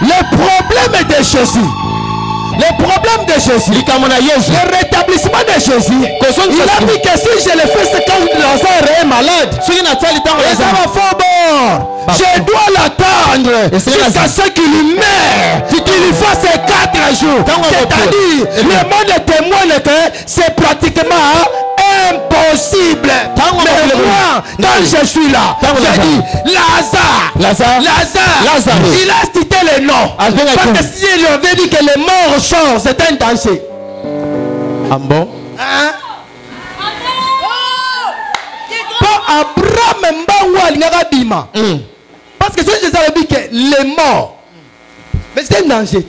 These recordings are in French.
Le problème de Jésus. Le problème de Jésus. Le rétablissement de Jésus. Il a dit que si je le fais, c'est quand Lazare est malade. Je dois l'attendre jusqu'à ce qu'il meure, qu'il fasse 4 jours. C'est-à-dire, le monde témoigne que c'est pratiquement impossible. Mais moi, quand je suis là, je dis Lazare. Il a cité le nom. Parce que si il avait dit que les morts sont, c'est un danger. Ah bon? Pas Abraham Mbawa Bima. Parce que si je savais dit que les morts, mais c'est un danger.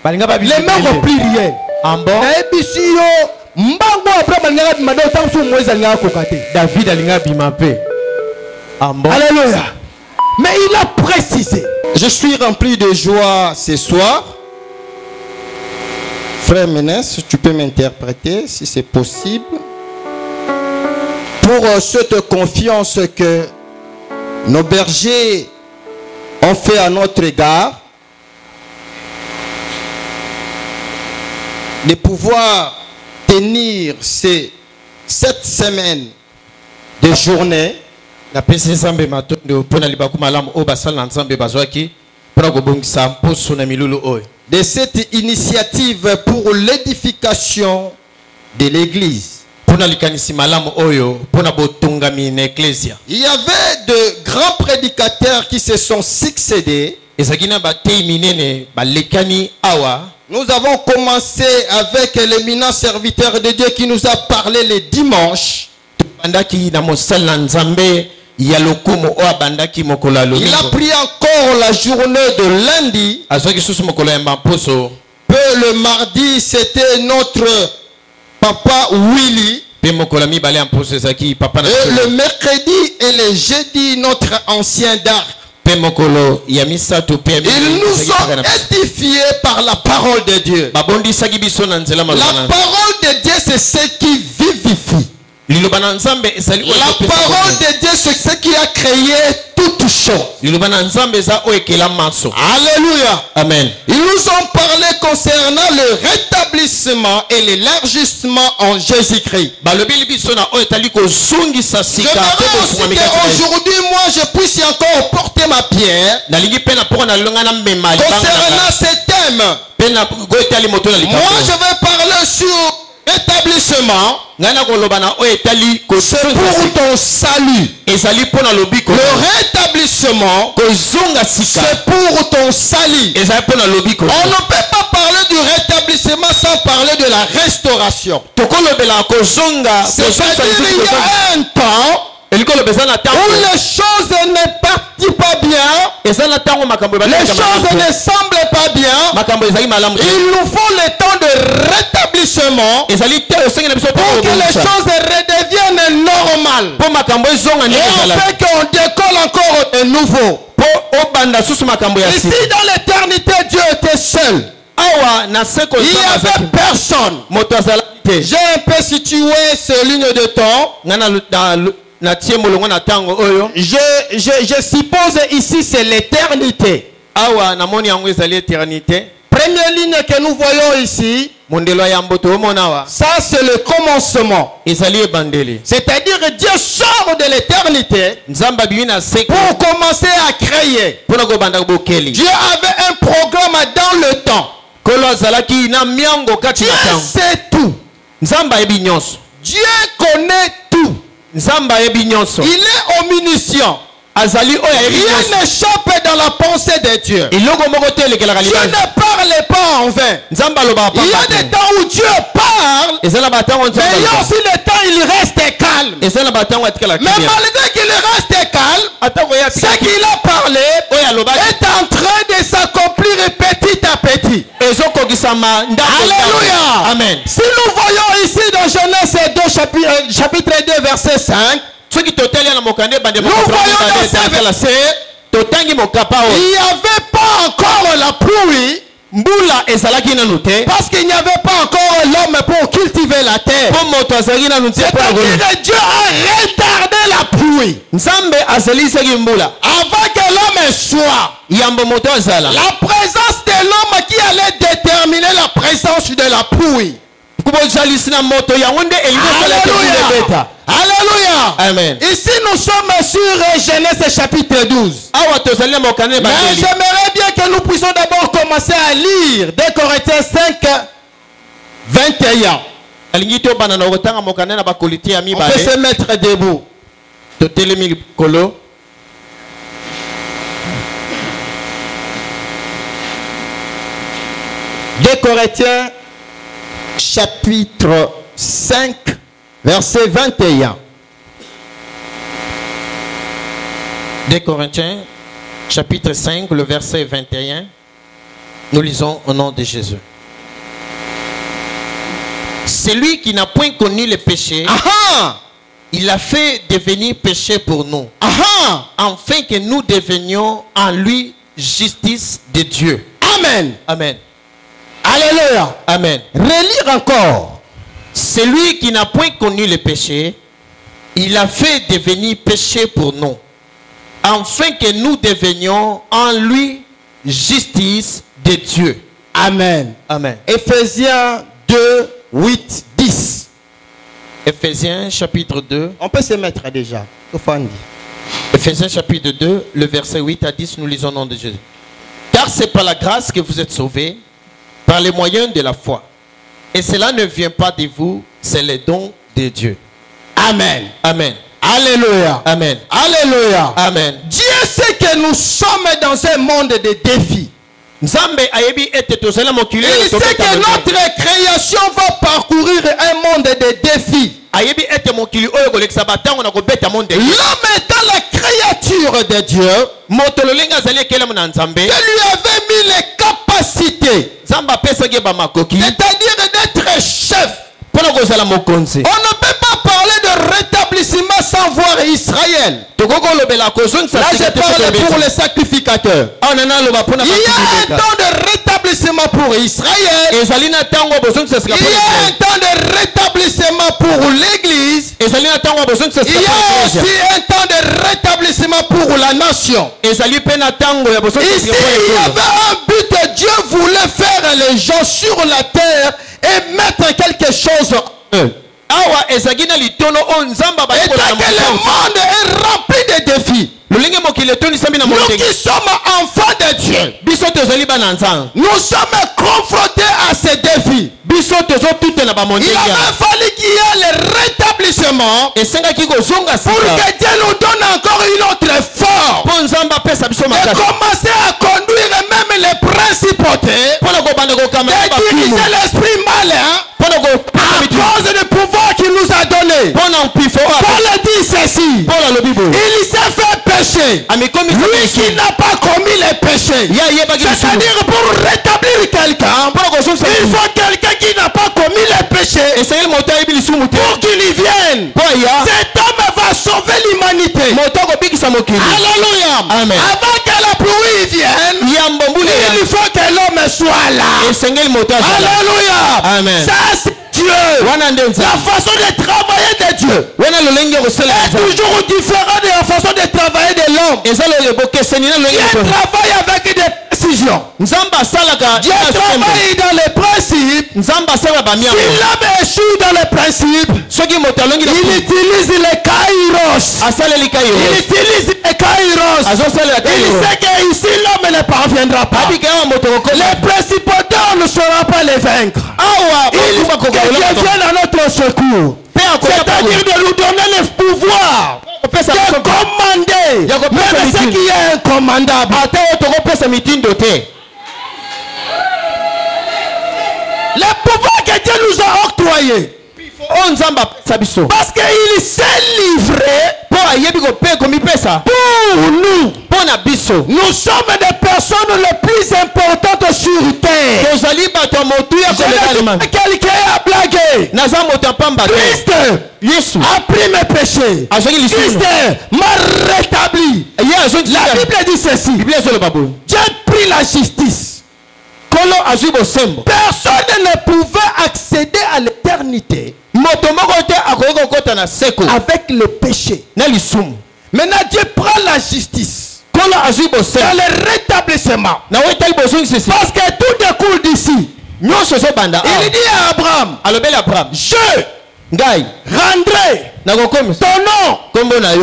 Les morts ont pris rien. Ah bon? David Alinga Bimapé. Alléluia. Mais il a précisé. Je suis rempli de joie ce soir. Frère Ménès, tu peux m'interpréter si c'est possible. Pour cette confiance que nos bergers ont fait à notre égard. De pouvoir tenir cette semaine de journée de cette initiative pour l'édification de l'église. Il y avait de grands prédicateurs qui se sont succédés. Nous avons commencé avec l'éminent serviteur de Dieu qui nous a parlé le dimanche. Il a pris encore la journée de lundi. Le mardi, c'était notre papa Willy. Et le mercredi et le jeudi, notre ancien Dar. Ils nous ont édifiés par la parole de Dieu. La parole de Dieu, c'est ce qui vivifie. La parole de Dieu, c'est ce qui a créé toutes choses. Alléluia. Amen. Ils nous ont parlé concernant le rétablissement et l'élargissement en Jésus-Christ. Aujourd'hui, moi, je puisse encore porter ma pierre concernant ce thème. Moi, je vais parler sur établissement. C'est pour ton salut. Le rétablissement, c'est pour ton salut. On ne peut pas parler du rétablissement sans parler de la restauration. C'est-à-dire il y a un temps où les choses ne partent pas bien, les choses ne semblent pas bien. Il nous faut le temps de rétablissement pour que les choses redeviennent normales. Et afin qu'on décolle encore de nouveau. Ici dans l'éternité, Dieu était seul. Il n'y avait personne. J'ai un peu situé ces lignes de temps. Je suppose ici c'est l'éternité. Première ligne que nous voyons ici, ça c'est le commencement. C'est-à-dire que Dieu sort de l'éternité pour commencer à créer. Dieu avait un programme dans le temps. Dieu sait tout. Dieu connaît tout. Il est omniscient. Rien n'échappe dans la pensée de Dieu. Dieu ne parle pas en vain. Il y a des temps où Dieu parle, mais il y a aussi des temps où il reste calme. Mais malgré qu'il reste calme, ce qu'il a parlé est en train de s'accomplir petit à petit. Alléluia. Amen. Si nous voyons ici dans Genèse 2 chapitre 2 verset 5, nous voyons dans ces versets, il n'y avait pas encore la pluie. Parce qu'il n'y avait pas encore l'homme pour cultiver la terre. C'est-à-dire que Dieu a retardé la pluie avant que l'homme soit. La présence de l'homme qui allait déterminer la présence de la pluie. Alléluia. Alléluia. Amen. Ici nous sommes sur Genèse chapitre 12. Mais j'aimerais bien que nous puissions d'abord commencer à lire 2 Corinthiens 5, 21. On peut se mettre debout. 2 Corinthiens chapitre 5 verset 21. 2 Corinthiens chapitre 5 le verset 21. Nous lisons au nom de Jésus. Celui qui n'a point connu le péché, il a fait devenir péché pour nous, afin que nous devenions en lui justice de Dieu. Amen. Amen. Alléluia. Amen. Relire encore. Celui qui n'a point connu le péché, il a fait devenir péché pour nous, afin que nous devenions en lui justice de Dieu. Amen. Amen. Éphésiens 2, 8, 10. Éphésiens chapitre 2. On peut se mettre déjà. Éphésiens chapitre 2, le verset 8 à 10, nous lisons au nom de Jésus. Car c'est par la grâce que vous êtes sauvés, par les moyens de la foi. Et cela ne vient pas de vous, c'est le don de Dieu. Amen. Amen. Alléluia. Amen. Alléluia. Amen. Dieu sait que nous sommes dans un monde de défis. Il sait que notre création va parcourir un monde de défis. L'homme étant la créature de Dieu, Dieu lui avait mis les capacités, c'est-à-dire d'être chef. On ne peut pas parler de rétablissement sans voir Israël. Là, je parle pour les sacrificateurs. Il y a un temps de rétablissement pour Israël. Il y a un temps de rétablissement pour l'Église. Il y a aussi un temps de rétablissement pour la nation. Ici, il y avait un but. Dieu voulait faire les gens sur la terre et mettre quelque chose en eux. Et que le monde est rempli de défis. Nous qui sommes enfants de Dieu, nous sommes confrontés à ces défis. Il a fallu qu'il y ait le rétablissement pour que Dieu nous donne encore une autre forme et commencer à conduire même les principautés, de diriger l'esprit malin à cause du pouvoir qu'il nous a donné. Paul dit ceci: il s'est fait péché, lui qui n'a pas commis les péchés. C'est-à-dire, pour rétablir quelqu'un, il faut quelqu'un qui n'a pas commis les péchés pour qu'il y vienne. Cet homme va sauver l'humanité. Alléluia. Amen. Avant que la pluie vienne, il faut que l'homme soit là. Alléluia. Amen. Ça, c'est Dieu. La façon de travailler de Dieu est toujours différente de la façon de travailler de l'homme. Dieu travaille avec des précisions. Dieu travaille dans les principes. Si l'homme échoue dans les principes, il utilise les kairos. Il utilise les kairos. Il sait que ici l'homme ne parviendra pas. Les principautés ne sauront pas les vaincre. Que Dieu vienne à notre secours. C'est-à-dire de nous donner le pouvoir de commander. Même ce qui est incommandable. Le pouvoir que Dieu nous a octroyé, parce qu'il s'est livré pour nous. Nous sommes des personnes les plus importantes sur terre. Quelqu'un a blagué. Christ a pris mes péchés. Christ m'a rétabli. La Bible dit ceci: Dieu a pris la justice. Personne ne pouvait accéder à l'éternité avec le péché. Maintenant, Dieu prend la justice. dans le rétablissement. Parce que tout découle d'ici. Il dit à Abraham, je rendrai ton nom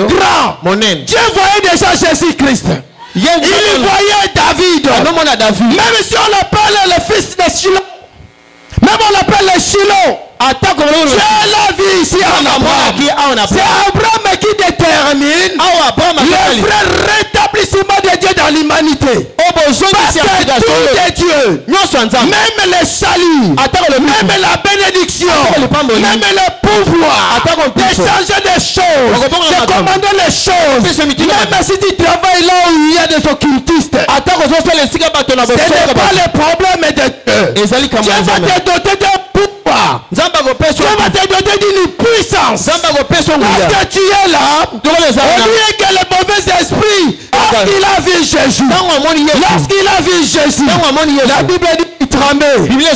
grand. Dieu voyait déjà Jésus-Christ. Il voyait David. Même si on l'appelle le fils de Shilon, même on l'appelle le Shilon, Dieu l'a vu ici en Abraham. C'est Abraham qui détermine le vrai rétablissement de Dieu dans l'humanité. Parce que tout est Dieu. Même le salut, même la bénédiction, même le pouvoir de changer des choses, de commander les choses. Même si tu travailles là où il y a des occultistes, ce n'est pas le problème de Dieu. Dieu va te doter d'un pouvoir. Dieu va te doter d'une puissance. Parce que tu es là, au lieu que le mauvais esprit, lorsqu'il a vu Jésus, la Bible dit qu'il tremblait. Qui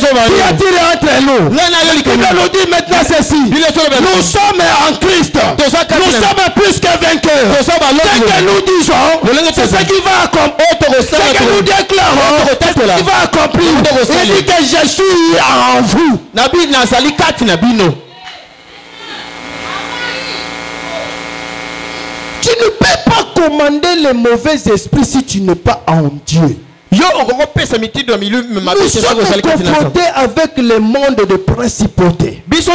a tiré entre nous? La Bible nous dit maintenant ceci: nous sommes en Christ, nous sommes plus que vainqueurs. Ce que nous disons, c'est ce qui va accomplir. Ce que nous déclarons, c'est ce qui va accomplir. Il dit que je suis en vous. Tu ne peux pas commander les mauvais esprits si tu n'es pas en Dieu. Nous sommes confrontés avec le monde de principauté. Il dit,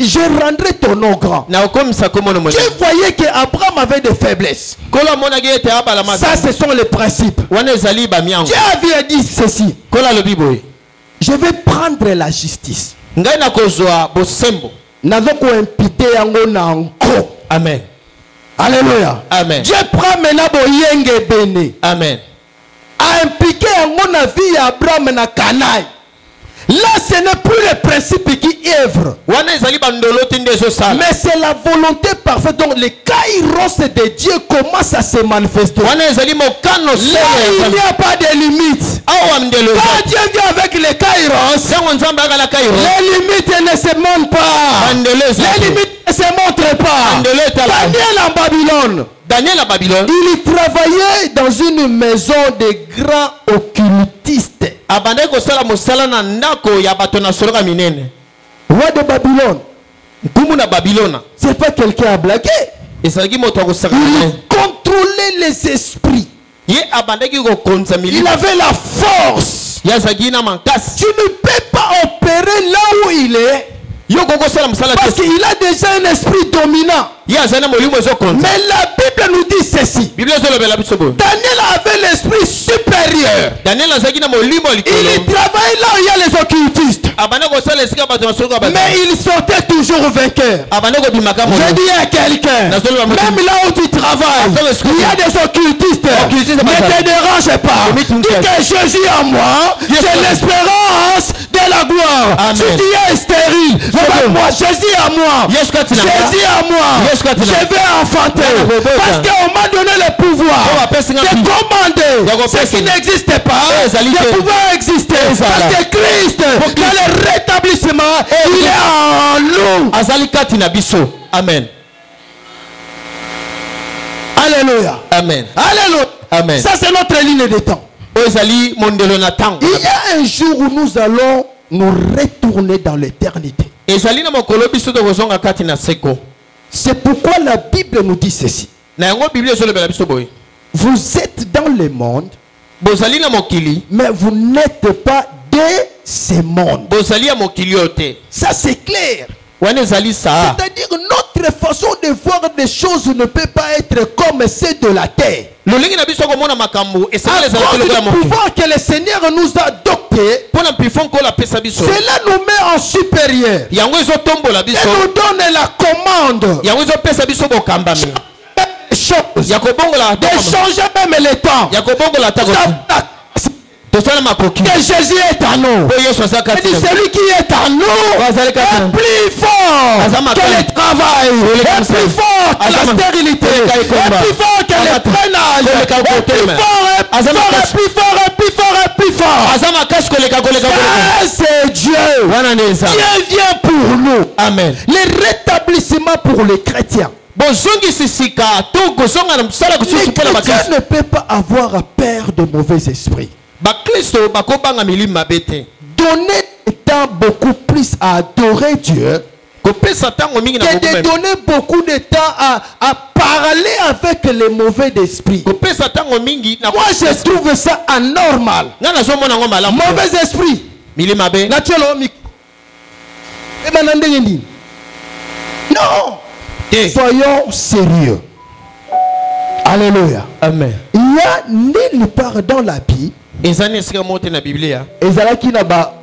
je rendrai ton nom grand. Dieu voyait qu'Abraham avait des faiblesses. Ça, ce sont les principes. Dieu avait dit ceci: je vais prendre la justice. Amen. Alléluia. Amen. Dieu prend maintenant boyenge béni. Amen. A impliqué en la vie Abraham na Canaï. Là, ce n'est plus le principe qui œuvre, mais c'est la volonté parfaite. Donc, le kairos de Dieu commence à se manifester. Là, il n'y a pas de limite. Quand Dieu vient avec le kairos, les limites ne se montrent pas. Les limites ne se montrent pas. Daniel en Babylone, il travaillait dans une maison de grands occultistes. Roi de Babylone, c'est pas quelqu'un à blaguer. Il contrôlait les esprits. Il avait la force. Tu ne peux pas opérer là où il est, parce qu'il a déjà un esprit dominant. Mais la Bible nous dit ceci: Daniel avait l'esprit supérieur. Il travaille là où il y a les occultistes, mais il sortait toujours vainqueur. Je dis à quelqu'un, même là où tu travailles, il y a des occultistes, ne te dérange pas. Dis que Jésus en moi, c'est l'espérance de la gloire. Si tu es stérile, moi, Jésus en moi, Jésus en moi, je vais enfanter. Parce qu'on m'a donné le pouvoir de commander ce qui n'existe pas, de pouvoir exister. Parce que Christ, dans le rétablissement, il est en nous. Amen. Alléluia. Amen. Alléluia. Amen. Ça, c'est notre ligne de temps. Il y a un jour où nous allons nous retourner dans l'éternité. C'est pourquoi la Bible nous dit ceci: vous êtes dans le monde, mais vous n'êtes pas de ce monde. Ça, c'est clair. C'est-à-dire notre façon de voir des choses ne peut pas être comme celle de la terre. À cause du pouvoir que le Seigneur nous a adopté, cela nous met en supérieur et nous donne la commande de changer même les temps. Que Jésus est en nous. Celui qui est en nous est plus fort que le travail, est plus fort que la stérilité, est plus fort que le prénage, est plus fort. C'est Dieu. Dieu vient pour nous. Amen. Le rétablissement pour les chrétiens, chrétien ne peut pas avoir peur de mauvais esprits. Donner le temps beaucoup plus à adorer Dieu que de donner beaucoup de temps à parler avec les mauvais esprits. Moi, je trouve ça anormal. Mauvais esprit. Non. Soyons sérieux. Alléluia. Amen. Il y a nulle part dans la Bible qui n'a pas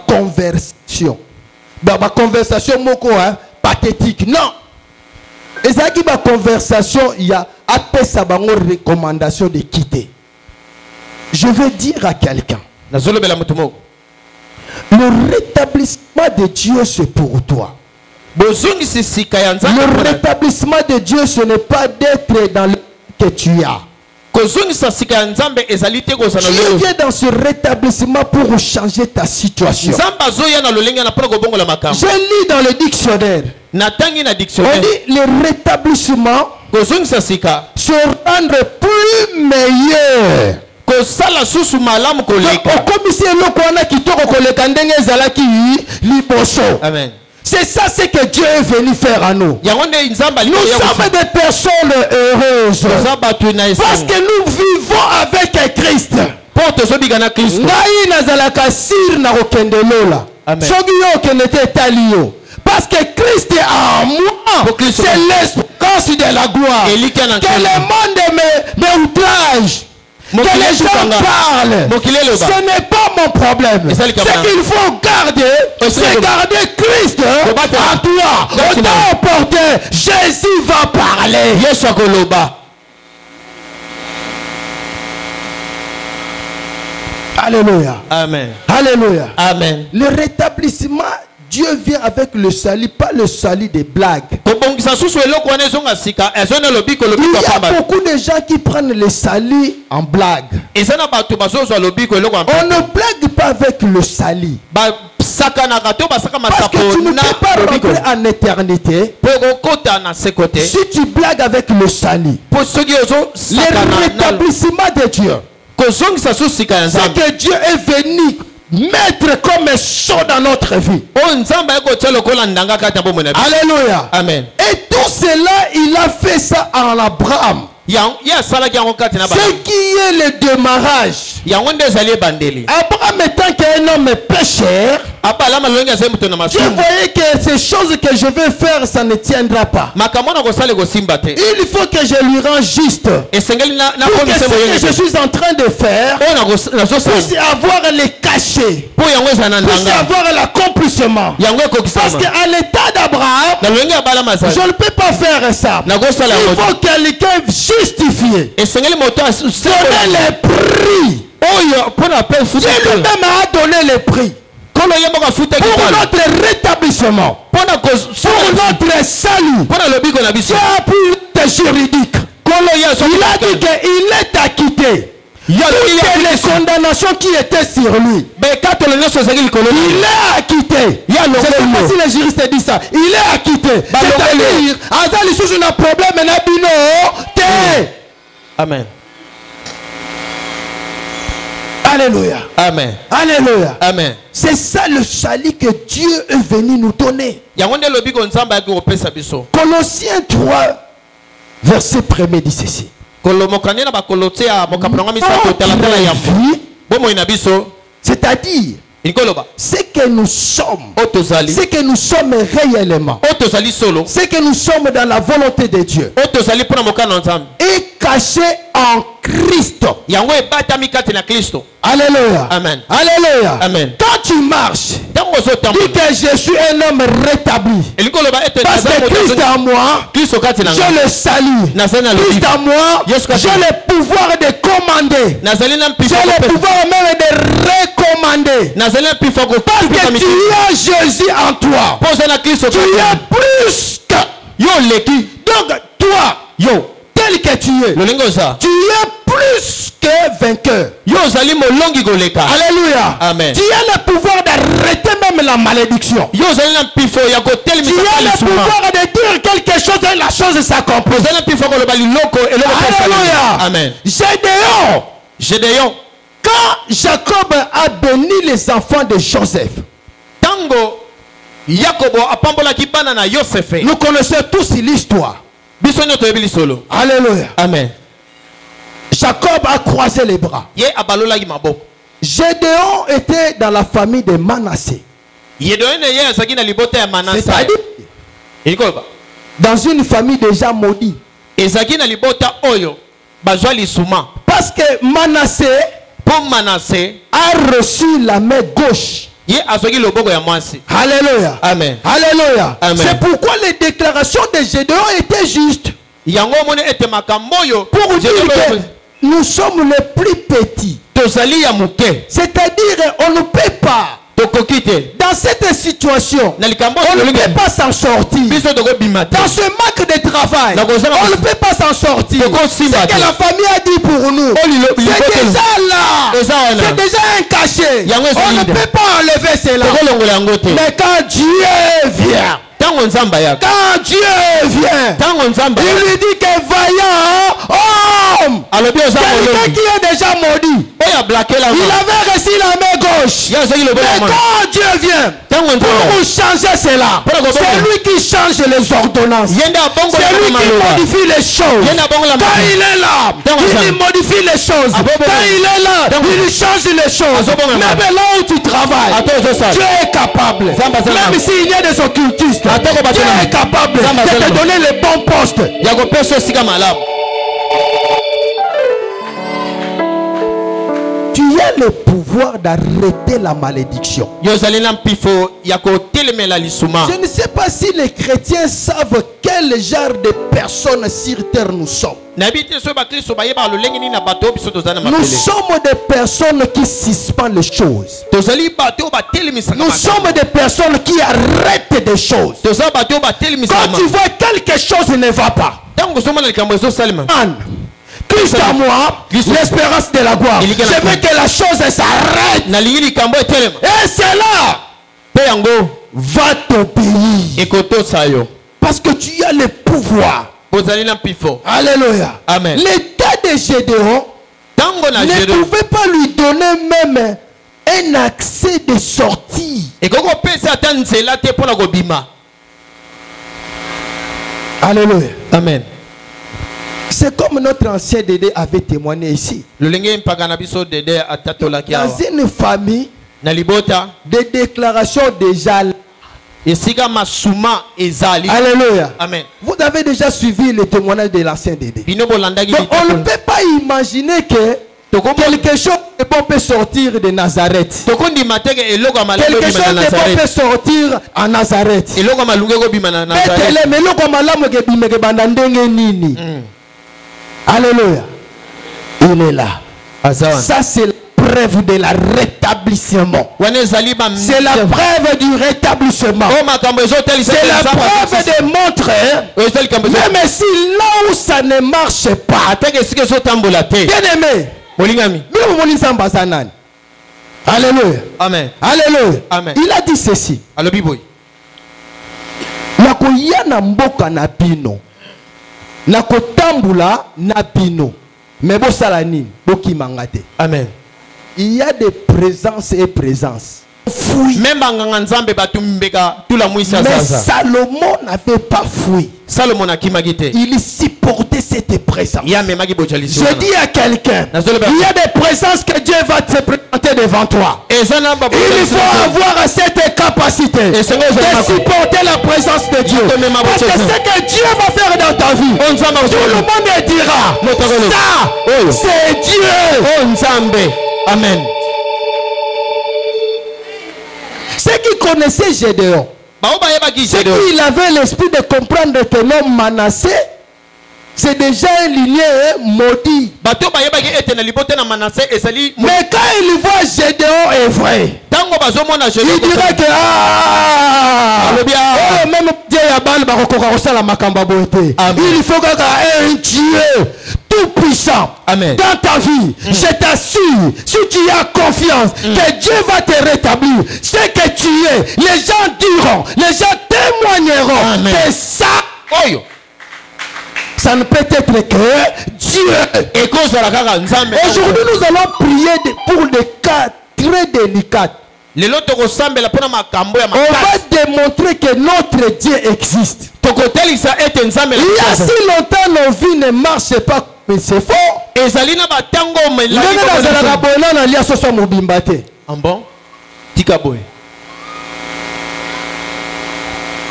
conversation. Conversation pathétique. Non. Et ça qui va conversation, il y a après ça recommandation de quitter. Je veux dire à quelqu'un, le rétablissement de Dieu c'est pour toi. Le rétablissement de Dieu ce n'est pas d'être dans le que tu as. Dieu vient dans ce rétablissement pour changer ta situation. Je lis dans le dictionnaire. On dit le rétablissement se rendre plus meilleur. Amen. C'est ça ce que Dieu est venu faire à nous. Nous sommes des personnes heureuses parce que nous vivons avec Christ. Parce que Christ est en moi. C'est l'espérance de la gloire. Que le monde me outrage. Que les gens parlent, ce n'est pas mon problème. Ce qu'il faut garder, c'est garder Christ en toi. Autant emporter, Jésus va parler. Alléluia. Amen. Alléluia. Amen. Le rétablissement, Dieu vient avec le salut, pas le salut des blagues. Il y a beaucoup de gens qui prennent le salut en blague. On ne blague pas avec le salut. Parce que tu ne peux pas rentrer en éternité si tu blagues avec le salut. Le rétablissement de Dieu, c'est que Dieu est venu mettre comme un son dans notre vie. Alléluia. Amen. Et tout cela, il a fait ça en Abraham. Ce qui est le démarrage. Abraham étant qu'un homme pécheur, Dieu voyait que ces choses que je vais faire, ça ne tiendra pas. Il faut que je lui rende juste. Pour que ce que je suis en train de faire puisse avoir les cachets, puisse avoir l'accomplissement. Parce qu'à l'état d'Abraham, je ne peux pas faire ça. Il faut quelqu'un justifié. Donner les prix. Dieu lui-même a donné les prix. Pour notre rétablissement, pour notre salut, c'est un but juridique. Il a dit qu'il est acquitté. Toutes les condamnations qui étaient sur lui, il est acquitté. Je ne sais pas si les juristes disent ça. Il est acquitté. C'est-à-dire, Azali sous un problème, Amen. Alléluia. Amen. Alléluia. Amen. C'est ça le salut que Dieu est venu nous donner. Colossiens 3, verset 1er dit ceci. C'est-à-dire, c'est que nous sommes, c'est que nous sommes réellement, c'est que nous sommes dans la volonté de Dieu et cachés en Christ. Alléluia. Amen. Alléluia. Amen. Quand tu marches, dis que je suis un homme rétabli. Parce que Christ en moi, j'ai le salut. Christ en moi, j'ai le pouvoir de commander. J'ai le pouvoir même de recommander. Parce que tu as Jésus en toi. Tu es plus que. Donc toi, tel que tu es, tu es plus que vainqueur. Alléluia. Amen. Tu as le pouvoir d'arrêter même la malédiction. Tu as le pouvoir de dire quelque chose et la chose choses s'accomplissent. Alléluia. Amen. Gédéon. Quand Jacob a béni les enfants de Joseph, nous connaissons tous l'histoire. Alléluia. Amen. Jacob a croisé les bras. Gédéon était dans la famille de Manassé. C'est-à-dire dans une famille déjà maudite. Parce que Manassé a reçu la main gauche. Alléluia. Amen. Alléluia. Amen. C'est pourquoi les déclarations de Gédéon étaient justes. Pour dire que nous sommes les plus petits. C'est-à-dire on ne peut pas. Dans cette situation, on ne peut pas s'en sortir. Dans ce manque de travail, on ne peut pas s'en sortir. Ce que la famille a dit pour nous, c'est déjà là. C'est déjà un cachet. On ne peut pas enlever cela. Mais quand Dieu vient, il lui dit que vaillant homme, quelqu'un qui est déjà maudit, il avait reçu la main gauche. Mais quand Dieu vient pour changer cela, c'est lui qui change les ordonnances. C'est lui qui modifie les choses. Quand il est là, il modifie les choses. Quand il est là, il change les choses. Même là où tu travailles, Dieu est capable. Même s'il y a des occultistes, Dieu est capable de te donner les bons postes. Tu as le pouvoir d'arrêter la malédiction. Je ne sais pas si les chrétiens savent quel genre de personnes sur terre nous sommes. Nous sommes des personnes qui suspendent les choses. Nous sommes des personnes qui arrêtent des choses. Quand tu vois quelque chose ne va pas, Christ à moi, l'espérance de la gloire. Je veux que la chose s'arrête. Et c'est là. Va t'obéir. Parce que tu as le pouvoir. Alléluia. Amen. L'état de Gédéon ne pouvait pas lui donner même un accès de sortie. Alléluia. Amen. C'est comme notre ancien Dédé avait témoigné ici. Dans une famille, des déclarations déjà. Alléluia. Amen. Vous avez déjà suivi le témoignage de l'ancien Dédé. Donc on ne peut pas imaginer que quelque chose de bon peut sortir de Nazareth. Quelque chose de bon peut sortir à Nazareth. Alléluia. Il est là. Ça c'est la preuve de la rétablissement. C'est la preuve du rétablissement. C'est la preuve de montrer. Même si là où ça ne marche pas. Bien aimé. Alléluia. Amen. Alléluia. Amen. Il a dit ceci. Nakotambula na bino mebo salani boki mangate. Amen. Il y a des présences et présences. Fouille. Mais Salomon n'avait pas fui. Il supportait cette présence. Je dis à quelqu'un, il y a des présences que Dieu va te présenter devant toi. Il faut avoir cette capacité de supporter la présence de Dieu. Parce que ce que Dieu va faire dans ta vie, tout le monde dira, ça, c'est Dieu. Amen. Ceux qui connaissaient Gédéon, ceux qui avaient l'esprit de comprendre que l'homme Manassé, c'est déjà un lignée maudit. Mais quand il voit Gédéon est vrai, il dirait que même il faut qu'il y ait un Dieu tout puissant. Amen. Dans ta vie. Je t'assure, si tu as confiance que Dieu va te rétablir, ce que tu es, les gens diront, les gens témoigneront. Amen. Que ça, ça ne peut être que Dieu. Aujourd'hui, nous allons prier pour des cas très délicats. On va démontrer que notre Dieu existe. Il y a si longtemps nos vies ne marchent pas, mais c'est faux.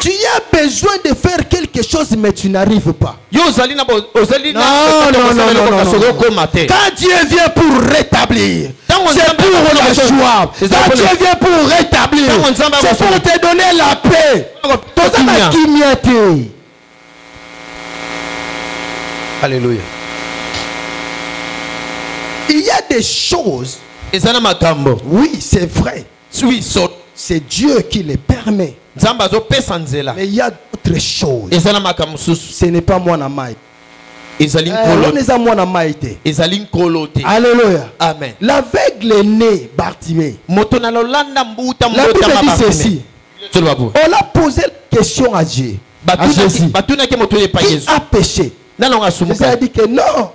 Tu as besoin de faire quelque chose, mais tu n'arrives pas. Non. Quand Dieu vient pour rétablir, c'est pour la joie. Quand Dieu vient pour rétablir, c'est pour te donner la paix. Alléluia. Il y a des choses. Oui, c'est vrai. C'est Dieu qui les permet. Mais il y a d'autres choses. Ce n'est pas moi na maï. Alléluia. Amen. L'aveugle né Bartimée. La Bible dit ceci. On a posé la question à Dieu. Qui a péché? Jésus a dit que non.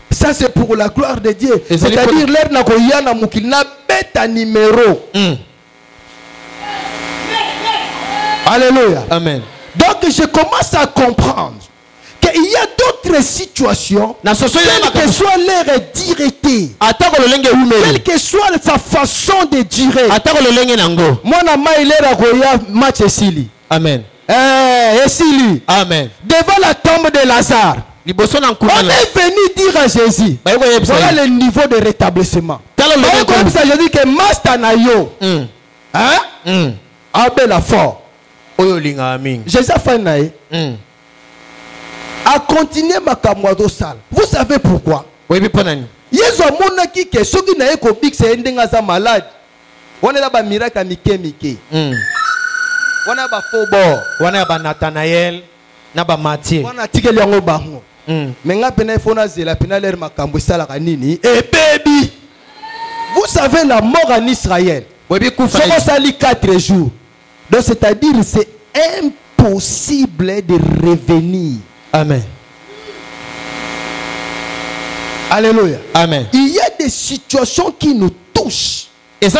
Ça c'est pour la gloire de Dieu. C'est-à-dire l'air n'a koyana mukina beta numéro. Alléluia. Amen. Donc je commence à comprendre qu'il y a d'autres situations, quelle que soit leur dureté, quelle que soit sa façon de durer. Moi, match Esili. Amen. Esili. Amen. Devant la tombe de Lazare, on est venu dire à Jésus, voilà le niveau de rétablissement. Jésus que Master Nayo, Abel a fort. Jésus a fait a continué ma camoado sale. Vous savez pourquoi? Yesu amona ki ke soki na eko big se ndenga za malade. Wana la ba miracle mike mike. Wana ba fobo, wana ba Nathanaël, na ba Matthieu. Wana tikeli yango bango. Menga pena fona zela pena l'air makambo sala kanini. Et baby. Vous savez la mort en Israël. Ça sali 4 jours. Donc c'est-à-dire c'est impossible de revenir. Amen. Alléluia. Amen. Il y a des situations qui nous touchent. Pour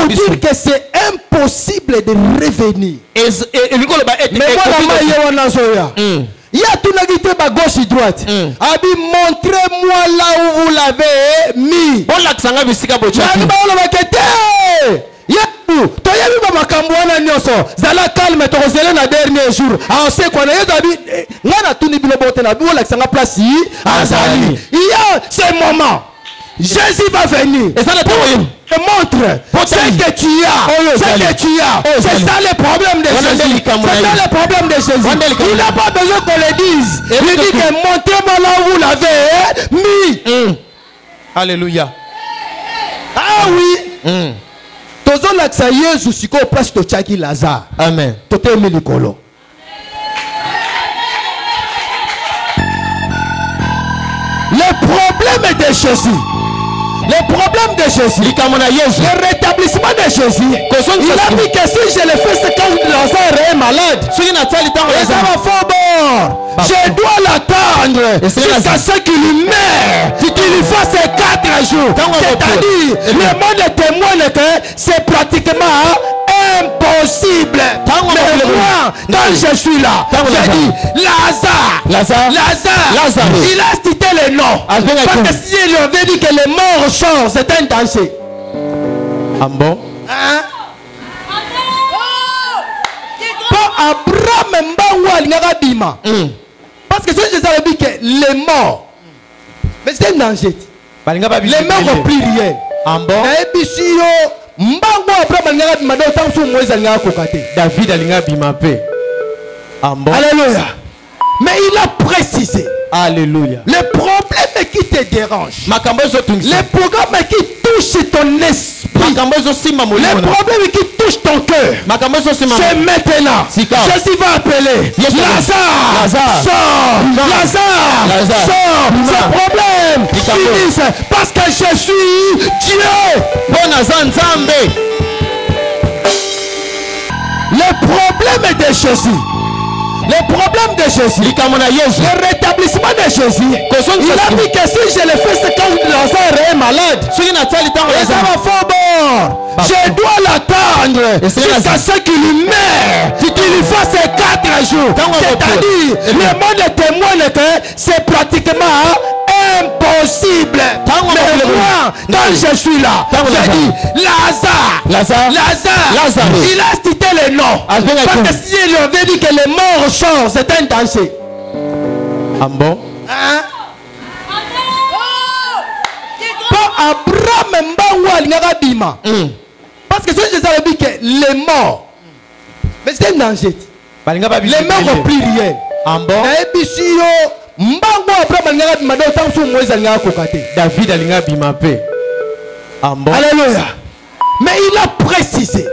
dire que c'est impossible de revenir. Mais voilà, il y a tout le monde à gauche et droite. Abi, montrez-moi là où vous l'avez mis. Zala calme to zela na dernier jour. Ah c'est quoi na yezabi ngana tuni bilo bote na bi wala sanga place yi azali. Il y a ce moment. Jésus va venir. Et ça le te montre ce que tu as. Ce que tu as. C'est ça le problème de Jésus. C'est ça le problème de Jésus. Il n'a pas besoin qu'on le dise. Il dit que montrez-moi là où vous l'avez mis. Alléluia. Ah oui. Tozo laksa Yesu siko place to chaki Lazare. Amen. Tote milikolo. Le problème de Jésus. Le problème de Jésus. Le rétablissement de Jésus. Il a dit que si je le fais, c'est quand Lazare est malade. Et ça va fort bord. Je dois l'attendre jusqu'à ce qu'il meure. Qu'il lui fasse 4 jours. C'est-à-dire, le monde témoigne que c'est pratiquement impossible. Mais moi, quand je suis là, je dis Lazare. Il a cité le nom. Parce que si il avait dit que les morts sortent, c'est un danger. Ah bon? Pour Abraham Mbangwa, parce que si je savais dit que les morts, mais c'est un danger. Les morts n'ont plus rien. Ah bon? David alinga bimape. Alléluia. Mais il a précisé. Alléluia. Le problème qui te dérange. Le problème qui touche ton esprit. Le problème qui touche ton cœur. C'est maintenant. Jésus va appeler. Lazare. Sors. Lazare. Sors. Ce problème finisse. Parce que je suis Dieu. Le problème de Jésus. Le problème de Jésus, le rétablissement de Jésus, il a dit que si je le fais, c'est quand Lazare est malade. Et ça va fort bord. Je dois l'attendre jusqu'à ce qu'il meure, qu'il fasse 4 jours. C'est-à-dire, le monde témoigne que c'est pratiquement impossible. Mais moi, quand je suis là, je dis Lazare. Il a cité le nom. Parce que si il avait dit que les morts sont, c'est un danger. Ah bon? Pas Abraham Mbawa Bima. Parce que si je savais dit que les morts, mais c'est un danger. Les morts ont pris rien. Ah bon? David Alléluia. Mais il a précisé